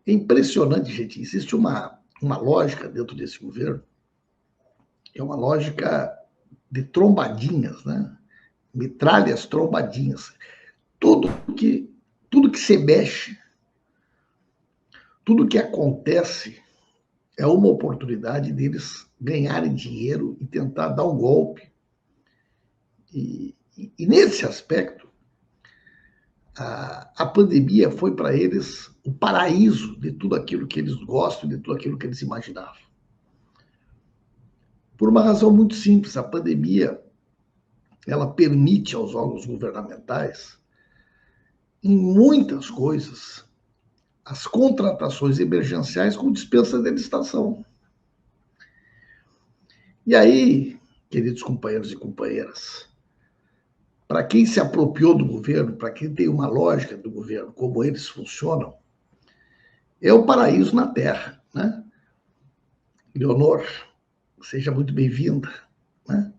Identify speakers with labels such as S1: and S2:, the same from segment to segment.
S1: É impressionante, gente. Existe uma lógica dentro desse governo, é uma lógica de trombadinhas, né? Metralhas trombadinhas. Tudo que, tudo que se mexe, tudo que acontece é uma oportunidade deles ganharem dinheiro e tentar dar um golpe. E nesse aspecto, a pandemia foi para eles o paraíso de tudo aquilo que eles gostam, de tudo aquilo que eles imaginavam. Por uma razão muito simples, a pandemia ela permite aos órgãos governamentais, em muitas coisas, as contratações emergenciais com dispensa de licitação. E aí, queridos companheiros e companheiras, para quem se apropriou do governo, para quem tem uma lógica do governo, como eles funcionam, é o paraíso na Terra, né? Leonor, seja muito bem-vinda, né?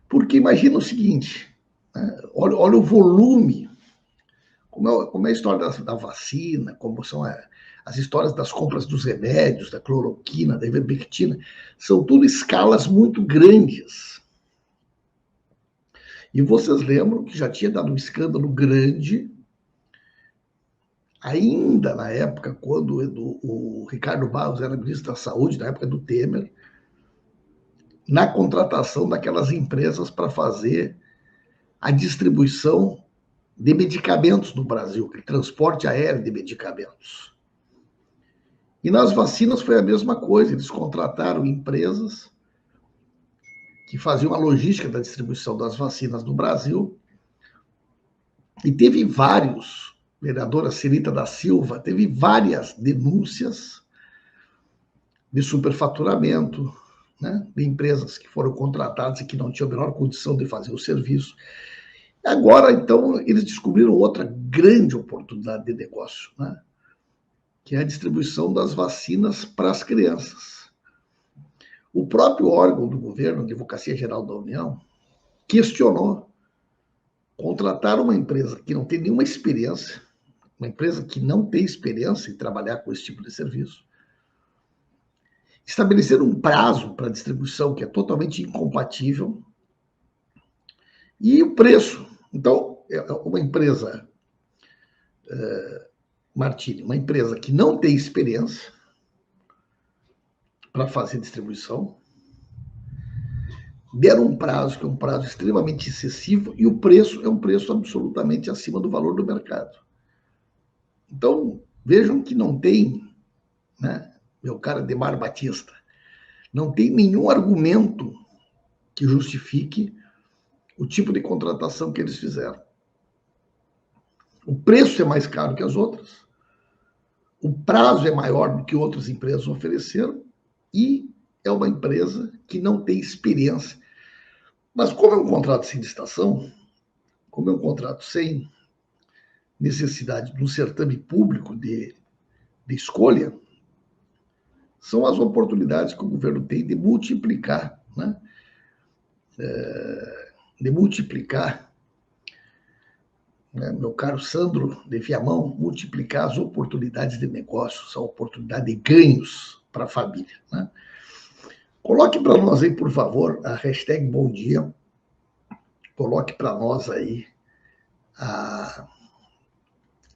S1: Porque imagina o seguinte, né? Olha o volume, como é a história da vacina, como são as histórias das compras dos remédios, da cloroquina, da ivermectina, são tudo escalas muito grandes. E vocês lembram que já tinha dado um escândalo grande, ainda na época, quando o Ricardo Barros era ministro da Saúde, na época do Temer, na contratação daquelas empresas para fazer a distribuição de medicamentos no Brasil, transporte aéreo de medicamentos. E nas vacinas foi a mesma coisa, eles contrataram empresas que faziam a logística da distribuição das vacinas no Brasil, e teve vários, vereadora Celita da Silva, teve várias denúncias de superfaturamento, né, de empresas que foram contratadas e que não tinham a menor condição de fazer o serviço. Agora, então, eles descobriram outra grande oportunidade de negócio, né, que é a distribuição das vacinas para as crianças. O próprio órgão do governo, a Advocacia Geral da União, questionou contratar uma empresa que não tem nenhuma experiência, uma empresa que não tem experiência em trabalhar com esse tipo de serviço, estabelecer um prazo para distribuição que é totalmente incompatível, e o preço. Então, é uma empresa, Martini, uma empresa que não tem experiência para fazer distribuição, deram um prazo que é um prazo extremamente excessivo, e o preço é um preço absolutamente acima do valor do mercado. Então, vejam que não tem, né, meu cara Ademar Batista, não tem nenhum argumento que justifique o tipo de contratação que eles fizeram. O preço é mais caro que as outras, o prazo é maior do que outras empresas ofereceram, e é uma empresa que não tem experiência. Mas como é um contrato sem licitação, como é um contrato sem necessidade de um certame público de escolha, são as oportunidades que o governo tem de multiplicar, né? Né, meu caro Sandro de Viamão, multiplicar as oportunidades de negócios, a oportunidade de ganhos para a família, né? Coloque para nós aí, por favor, a hashtag Bom Dia. Coloque para nós aí a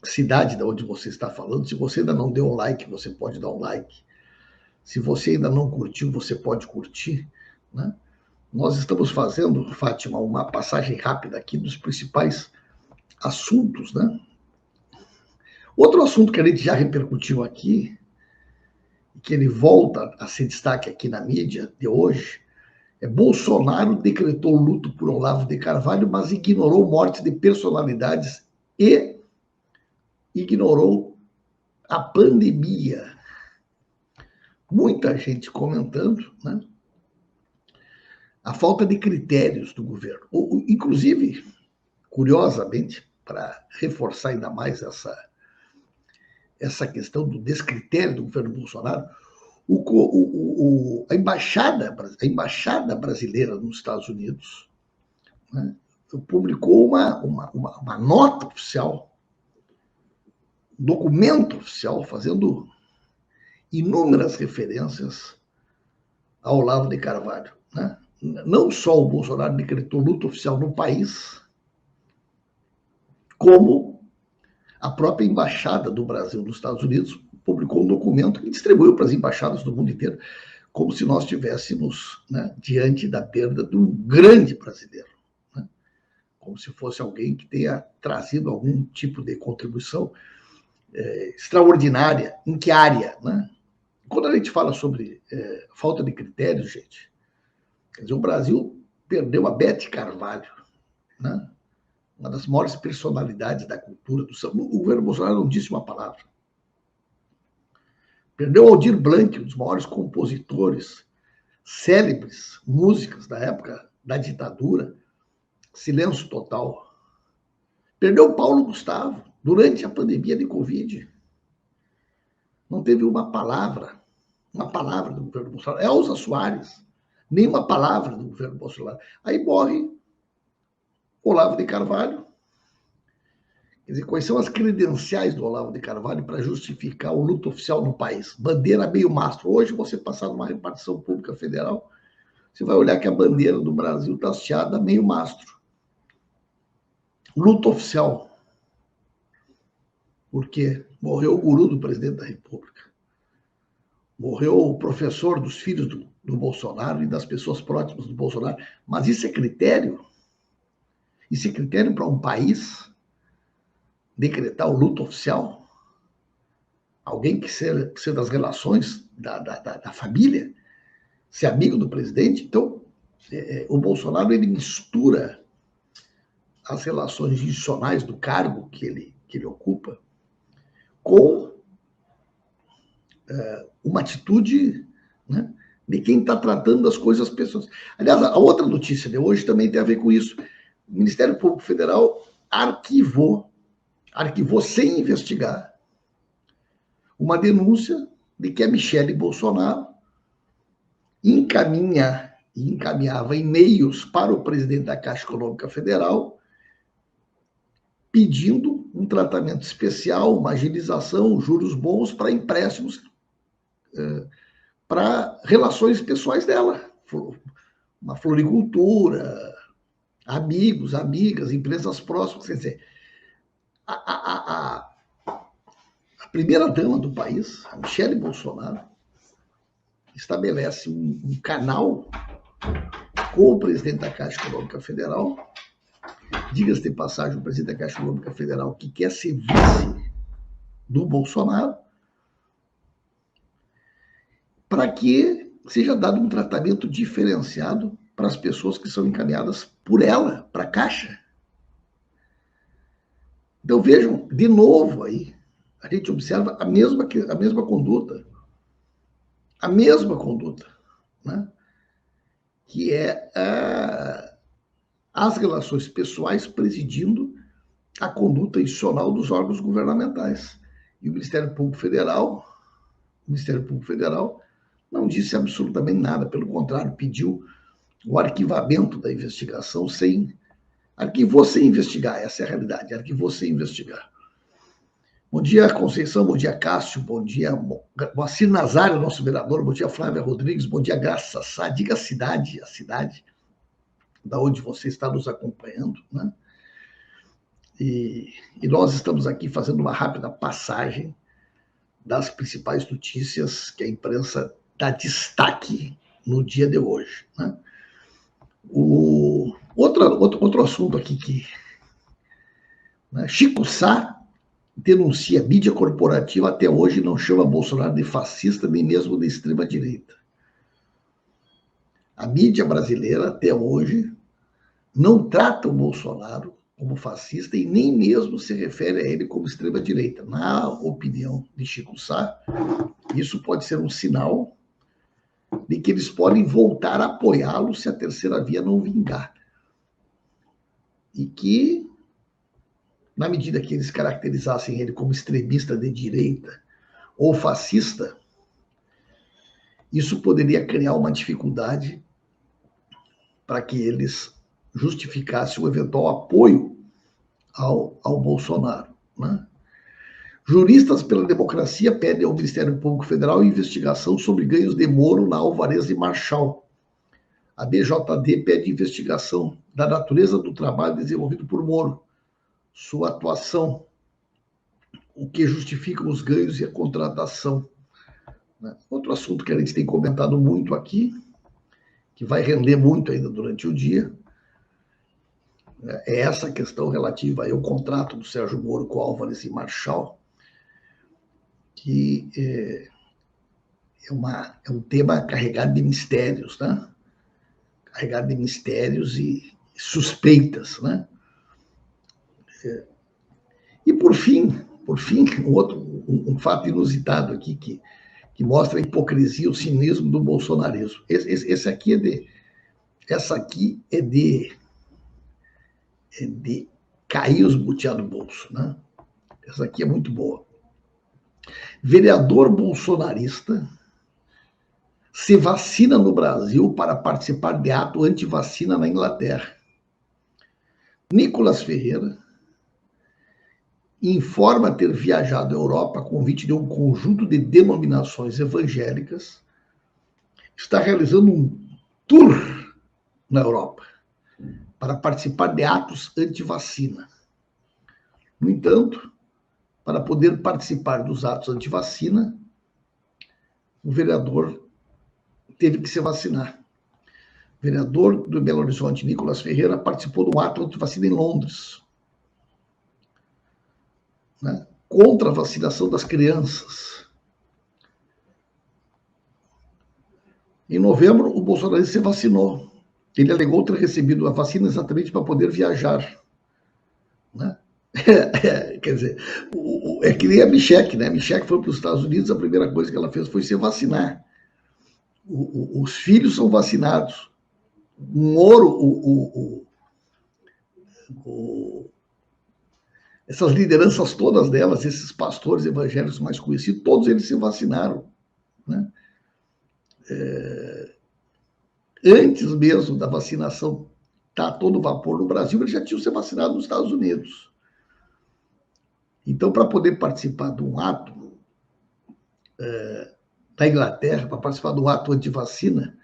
S1: cidade de onde você está falando. Se você ainda não deu um like, você pode dar um like. Se você ainda não curtiu, você pode curtir, né? Nós estamos fazendo, Fátima, uma passagem rápida aqui dos principais assuntos, né? Outro assunto que a gente já repercutiu aqui, que ele volta a ser destaque aqui na mídia de hoje, é Bolsonaro decretou luto por Olavo de Carvalho, mas ignorou morte de personalidades e ignorou a pandemia. Muita gente comentando, né, a falta de critérios do governo. Inclusive, curiosamente, para reforçar ainda mais essa questão do descritério do governo Bolsonaro, a embaixada brasileira nos Estados Unidos, né, publicou uma nota oficial, documento oficial, fazendo inúmeras referências ao Olavo de Carvalho, né? Não só o Bolsonaro decretou luto oficial no país, como a própria embaixada do Brasil nos Estados Unidos publicou um documento que distribuiu para as embaixadas do mundo inteiro, como se nós estivéssemos, né, diante da perda de um grande brasileiro, né? Como se fosse alguém que tenha trazido algum tipo de contribuição extraordinária. Em que área, né? Quando a gente fala sobre falta de critérios, gente, quer dizer, o Brasil perdeu a Bete Carvalho, né? Uma das maiores personalidades da cultura do samba. O governo Bolsonaro não disse uma palavra. Perdeu Aldir Blanc, um dos maiores compositores, célebres músicas da época da ditadura, silêncio total. Perdeu Paulo Gustavo durante a pandemia de Covid. Não teve uma palavra do governo Bolsonaro. Elza Soares, nenhuma palavra do governo Bolsonaro. Aí morre Olavo de Carvalho. Quer dizer, quais são as credenciais do Olavo de Carvalho para justificar o luto oficial no país? Bandeira meio mastro. Hoje, você passar numa repartição pública federal, você vai olhar que a bandeira do Brasil está hasteada meio mastro. Luto oficial. Porque morreu o guru do presidente da República. Morreu o professor dos filhos do Bolsonaro e das pessoas próximas do Bolsonaro. Mas isso é critério? Isso é critério para um país decretar o luto oficial? Alguém que ser das relações da família, ser amigo do presidente? Então, o Bolsonaro, ele mistura as relações institucionais do cargo que ele ocupa com uma atitude, né, de quem está tratando das coisas pessoais. Aliás, a outra notícia de hoje também tem a ver com isso. O Ministério Público Federal arquivou sem investigar uma denúncia de que a Michele Bolsonaro encaminhava e-mails para o presidente da Caixa Econômica Federal pedindo um tratamento especial, uma agilização, juros bons para empréstimos para relações pessoais dela. Uma floricultura, amigos, amigas, empresas próximas. Quer dizer, a primeira-dama do país, a Michele Bolsonaro, estabelece um canal com o presidente da Caixa Econômica Federal. Diga-se de passagem, o presidente da Caixa Econômica Federal, que quer ser vice do Bolsonaro, para que seja dado um tratamento diferenciado para as pessoas que são encaminhadas por ela, para a Caixa. Então, vejam, de novo aí, a gente observa a mesma conduta. A mesma conduta, né? Que é as relações pessoais presidindo a conduta institucional dos órgãos governamentais. E o Ministério Público Federal não disse absolutamente nada, pelo contrário, pediu o arquivamento da investigação arquivou sem investigar, essa é a realidade, arquivou sem investigar. Bom dia, Conceição, bom dia, Cássio, bom dia, Moacir Nazário, nosso vereador, bom dia, Flávia Rodrigues, bom dia, Graça Sassá, diga a cidade da onde você está nos acompanhando, né? E nós estamos aqui fazendo uma rápida passagem das principais notícias que a imprensa dá destaque no dia de hoje, né? Outro assunto aqui né? Chico Sá denuncia mídia corporativa até hoje não chama Bolsonaro de fascista nem mesmo de extrema direita. A mídia brasileira até hoje não trata o Bolsonaro como fascista e nem mesmo se refere a ele como extrema direita. Na opinião de Chico Sá, isso pode ser um sinal de que eles podem voltar a apoiá-lo se a terceira via não vingar. E que, na medida que eles caracterizassem ele como extremista de direita ou fascista, isso poderia criar uma dificuldade para que eles justificassem o eventual apoio ao Bolsonaro, né? Juristas pela Democracia pedem ao Ministério Público Federal investigação sobre ganhos de Moro na Alvarez e Marchal. A BJD pede investigação da natureza do trabalho desenvolvido por Moro, sua atuação, o que justifica os ganhos e a contratação. Outro assunto que a gente tem comentado muito aqui, que vai render muito ainda durante o dia, é essa questão relativa ao contrato do Sérgio Moro com Álvares e Marchal, que é um tema carregado de mistérios, né? Carregado de mistérios e suspeitas, né? E por fim, um fato inusitado aqui que mostra a hipocrisia, o cinismo do bolsonarismo. Essa aqui é de cair os butiá do bolso, né? Essa aqui é muito boa. Vereador bolsonarista se vacina no Brasil para participar de ato anti-vacina na Inglaterra. Nicolas Ferreira informa ter viajado à Europa a convite de um conjunto de denominações evangélicas, está realizando um tour na Europa para participar de atos anti-vacina. No entanto, para poder participar dos atos anti-vacina, o vereador teve que se vacinar. O vereador do Belo Horizonte, Nicolas Ferreira, participou de um ato anti-vacina em Londres, né, contra a vacinação das crianças. Em novembro, o Bolsonaro se vacinou. Ele alegou ter recebido a vacina exatamente para poder viajar, né? Quer dizer, é que nem a Michelle, né? A Michelle foi para os Estados Unidos, a primeira coisa que ela fez foi se vacinar. Os filhos são vacinados. Moro, essas lideranças todas delas, esses pastores evangélicos mais conhecidos, todos eles se vacinaram, né? Antes mesmo da vacinação estar a todo vapor no Brasil, eles já tinham se vacinado nos Estados Unidos. Então, para poder participar de um ato da Inglaterra, para participar do ato anti-vacina,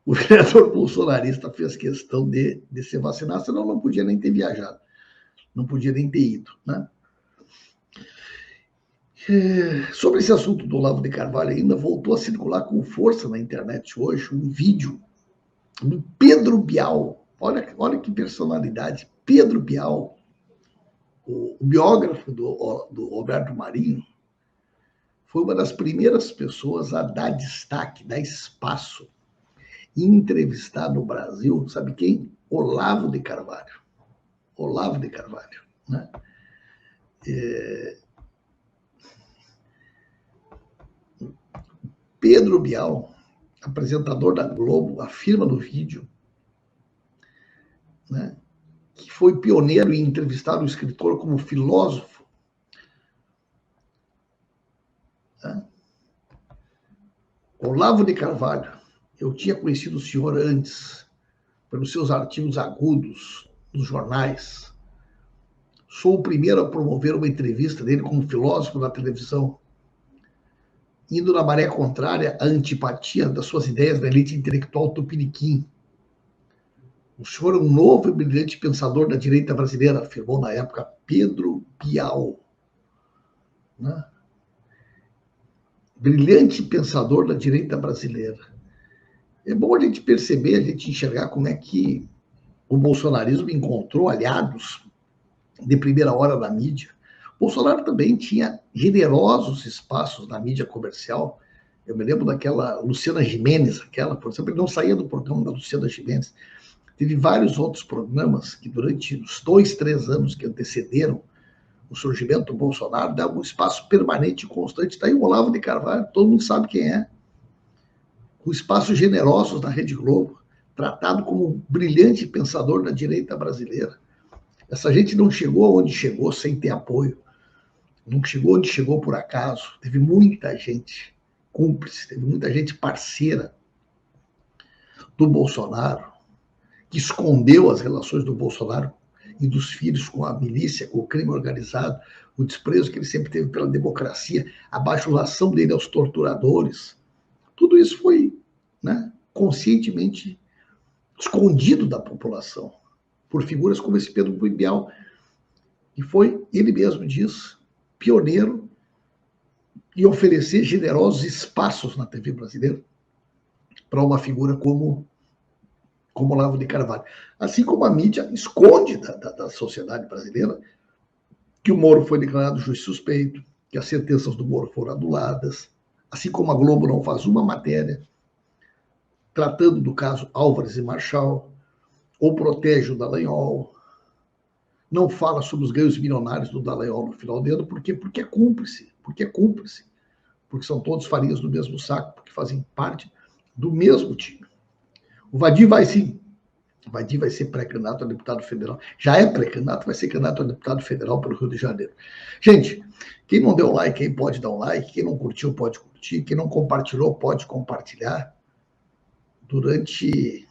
S1: o vereador bolsonarista fez questão de se vacinar, senão não podia nem ter viajado, não podia nem ter ido, né? Sobre esse assunto do Olavo de Carvalho ainda, voltou a circular com força na internet hoje um vídeo do Pedro Bial. Olha que personalidade. Pedro Bial, o biógrafo do Roberto Marinho, foi uma das primeiras pessoas a dar destaque, dar espaço e entrevistar no Brasil, sabe quem? Olavo de Carvalho. Olavo de Carvalho, né? Pedro Bial, apresentador da Globo, afirma no vídeo, né, que foi pioneiro em entrevistar o escritor como filósofo. Né? Olavo de Carvalho, eu tinha conhecido o senhor antes, pelos seus artigos agudos nos jornais. Sou o primeiro a promover uma entrevista dele como filósofo na televisão, indo na maré contrária à antipatia das suas ideias da elite intelectual tupiniquim. O senhor é um novo e brilhante pensador da direita brasileira, afirmou na época Pedro Bial. Né? Brilhante pensador da direita brasileira. É bom a gente perceber, a gente enxergar como é que o bolsonarismo encontrou aliados de primeira hora na mídia. Bolsonaro também tinha generosos espaços na mídia comercial. Eu me lembro daquela Luciana Gimenez, por exemplo, ele não saía do programa da Luciana Gimenez. Teve vários outros programas que durante os 2, 3 anos que antecederam o surgimento do Bolsonaro davam um espaço permanente e constante. Está aí o Olavo de Carvalho, todo mundo sabe quem é. Com espaços generosos na Rede Globo, tratado como um brilhante pensador da direita brasileira. Essa gente não chegou onde chegou sem ter apoio. Não chegou onde chegou por acaso. Teve muita gente cúmplice, teve muita gente parceira do Bolsonaro, que escondeu as relações do Bolsonaro e dos filhos com a milícia, com o crime organizado. o desprezo que ele sempre teve pela democracia, a bajulação dele aos torturadores, tudo isso foi, né, conscientemente escondido da população por figuras como esse Pedro Bial, que foi, ele mesmo diz, pioneiro em oferecer generosos espaços na TV brasileira para uma figura como Olavo de Carvalho. Assim como a mídia esconde da sociedade brasileira que o Moro foi declarado juiz suspeito, que as sentenças do Moro foram anuladas, assim como a Globo não faz uma matéria tratando do caso Álvares e Marchal, ou protege o Dallagnol, não fala sobre os ganhos milionários do Dallagnol no final do ano, por quê? Porque é cúmplice, porque são todos farinhas do mesmo saco, porque fazem parte do mesmo time. O Vadir vai sim, o Vadir vai ser pré-candidato a deputado federal, já é pré-candidato, vai ser candidato a deputado federal pelo Rio de Janeiro. Gente, quem não deu like aí pode dar um like, quem não curtiu pode curtir, quem não compartilhou pode compartilhar. Durante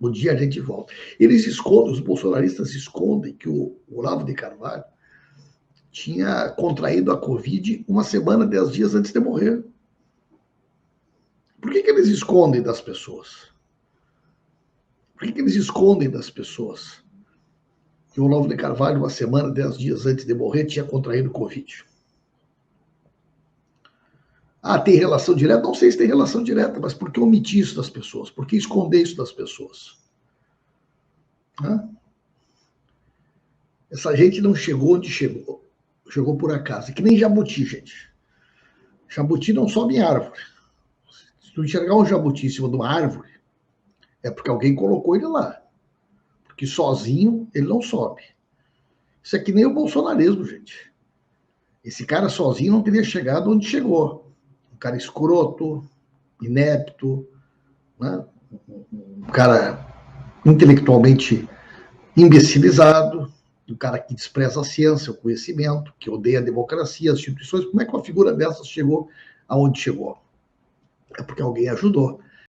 S1: o dia a gente volta. Eles escondem, os bolsonaristas escondem que o Olavo de Carvalho tinha contraído a Covid 10 dias antes de morrer. Por que eles escondem das pessoas? Por que eles escondem das pessoas que o Olavo de Carvalho, 10 dias antes de morrer, tinha contraído Covid? Ah, tem relação direta? Não sei se tem relação direta, mas por que omitir isso das pessoas? Por que esconder isso das pessoas? Essa gente não chegou onde chegou. Chegou por acaso. É que nem jabuti, gente. Jabuti não sobe em árvore. Se tu enxergar um jabuti em cima de uma árvore, é porque alguém colocou ele lá. Porque sozinho ele não sobe. Isso é que nem o bolsonarismo, gente. Esse cara sozinho não teria chegado onde chegou. Um cara escroto, inepto, né? Um cara intelectualmente imbecilizado, um cara que despreza a ciência, o conhecimento, que odeia a democracia, as instituições. Como é que uma figura dessas chegou aonde chegou? É porque alguém ajudou.